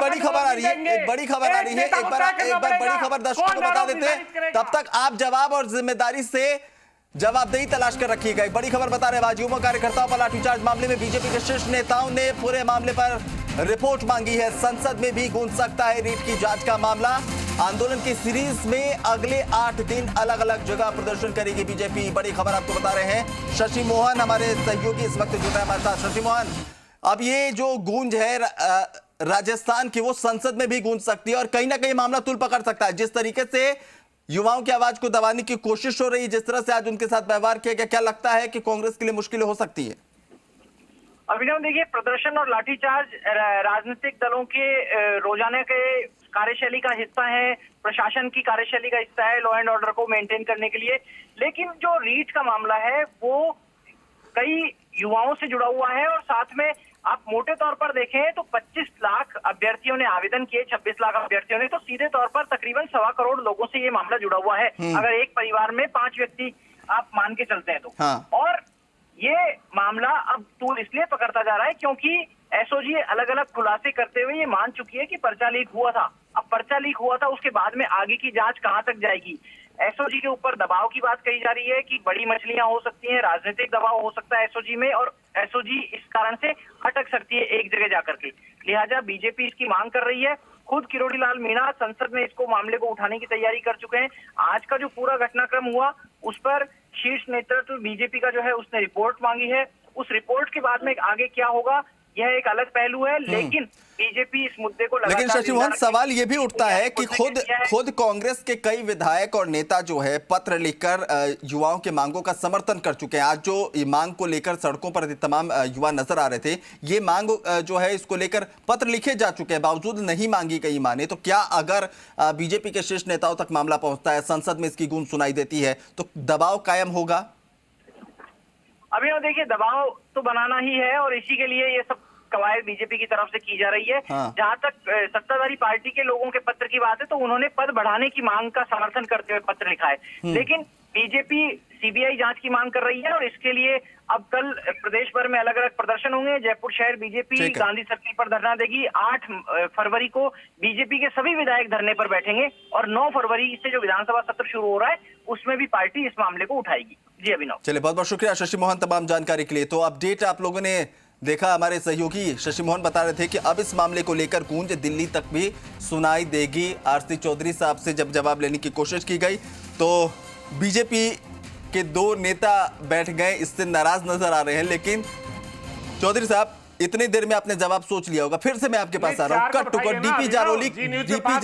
बड़ी खबर आ रही है, एक बड़ी खबर आ रही है, एक बार बड़ी खबर दर्शकों को बता देते हैं, तब तक आप जवाब और जिम्मेदारी से जवाबदेही तलाश कर रखिएगा। एक बड़ी खबर बता रहे भाजयुमो कार्यकर्ताओं पर लाठीचार्ज मामले में बीजेपी के शीर्ष नेताओं ने पूरे मामले पर रिपोर्ट मांगी है। संसद में भी गूंज सकता है रीट की जांच का मामला। आंदोलन की सीरीज में अगले 8 दिन अलग अलग जगह प्रदर्शन करेगी बीजेपी। बड़ी खबर आपको बता रहे हैं। शशि मोहन हमारे सहयोगी इस वक्त जुड़ रहे हैं हमारे साथ। शशि मोहन, अब ये जो गूंज है राजस्थान की, वो संसद में भी गूंज सकती है और कहीं ना कहीं मामला तुल पकड़ सकता है। जिस तरीके से युवाओं की आवाज को दबाने की कोशिश हो रही है, जिस तरह से आज उनके साथ व्यवहार किया गया, क्या लगता है कि कांग्रेस के लिए मुश्किलें हो सकती है? अभिनव, देखिए, प्रदर्शन और लाठीचार्ज राजनीतिक दलों के रोजाना के कार्यशैली का हिस्सा है, प्रशासन की कार्यशैली का हिस्सा है, लॉ एंड ऑर्डर को मेंटेन करने के लिए। लेकिन जो रीट का मामला है वो कई युवाओं से जुड़ा हुआ है और साथ में आप मोटे तौर पर देखें तो 25 लाख अभ्यर्थियों ने आवेदन किए, 26 लाख अभ्यर्थियों ने, तो सीधे तौर पर तकरीबन 1.25 करोड़ लोगों से ये मामला जुड़ा हुआ है। अगर एक परिवार में 5 व्यक्ति आप मान के चलते हैं तो। हाँ। और ये मामला अब तूल इसलिए पकड़ता जा रहा है क्योंकि एसओजी अलग अलग खुलासे करते हुए ये मान चुकी है कि पर्चा लीक हुआ था। अब पर्चा लीक हुआ था, उसके बाद में आगे की जांच कहां तक जाएगी? एसओजी के ऊपर दबाव की बात कही जा रही है कि बड़ी मछलियां हो सकती हैं, राजनीतिक दबाव हो सकता है एसओजी में, और एसओजी इस कारण से अटक सकती है एक जगह जाकर के। लिहाजा बीजेपी इसकी मांग कर रही है। खुद किरोड़ी लाल मीणा संसद में इसको मामले को उठाने की तैयारी कर चुके हैं। आज का जो पूरा घटनाक्रम हुआ उस पर शीर्ष नेतृत्व बीजेपी का जो है उसने रिपोर्ट मांगी है। उस रिपोर्ट के बाद में आगे क्या होगा यह एक अलग पहलू है, लेकिन बीजेपी इस मुद्दे को लेकिन शशि मोहन, सवाल ये भी उठता है कि खुद कांग्रेस के कई विधायक और नेता जो है पत्र लिखकर युवाओं के मांगों का समर्थन कर चुके हैं। आज जो ये मांग को लेकर सड़कों पर तमाम युवा नजर आ रहे थे, ये मांग जो है इसको लेकर पत्र लिखे जा चुके हैं, बावजूद नहीं मांगी गई माने। तो क्या अगर बीजेपी के शीर्ष नेताओं तक मामला पहुंचता है, संसद में इसकी गूंज सुनाई देती है, तो दबाव कायम होगा? अभी देखिए, दबाव तो बनाना ही है और इसी के लिए ये सब कवायद बीजेपी की तरफ से की जा रही है। हाँ। जहां तक सत्ताधारी पार्टी के लोगों के पत्र की बात है तो उन्होंने पद बढ़ाने की मांग का समर्थन करते हुए पत्र लिखा है। लेकिन बीजेपी सीबीआई जांच की मांग कर रही है और इसके लिए अब कल प्रदेश भर में अलग अलग प्रदर्शन होंगे। जयपुर शहर बीजेपी गांधी सर्किल पर धरना देगी। 8 फरवरी को बीजेपी के सभी विधायक धरने पर बैठेंगे और 9 फरवरी से जो विधानसभा सत्र शुरू हो रहा है उसमें भी पार्टी इस मामले को उठाएगी। जी अभिनव। चलिए, बहुत बहुत शुक्रिया शशि मोहन तमाम जानकारी के लिए। तो अपडेट आप लोगों ने देखा, हमारे सहयोगी शशि मोहन बता रहे थे कि अब इस मामले को लेकर गूंज दिल्ली तक भी सुनाई देगी। आरसी चौधरी साहब से जब जवाब लेने की कोशिश की गई तो बीजेपी के 2 नेता बैठ गए, इससे नाराज नजर आ रहे हैं। लेकिन चौधरी साहब, इतनी देर में आपने जवाब सोच लिया होगा, फिर से मैं आपके पास आ रहा हूं। Cut to cut, DP Jaroli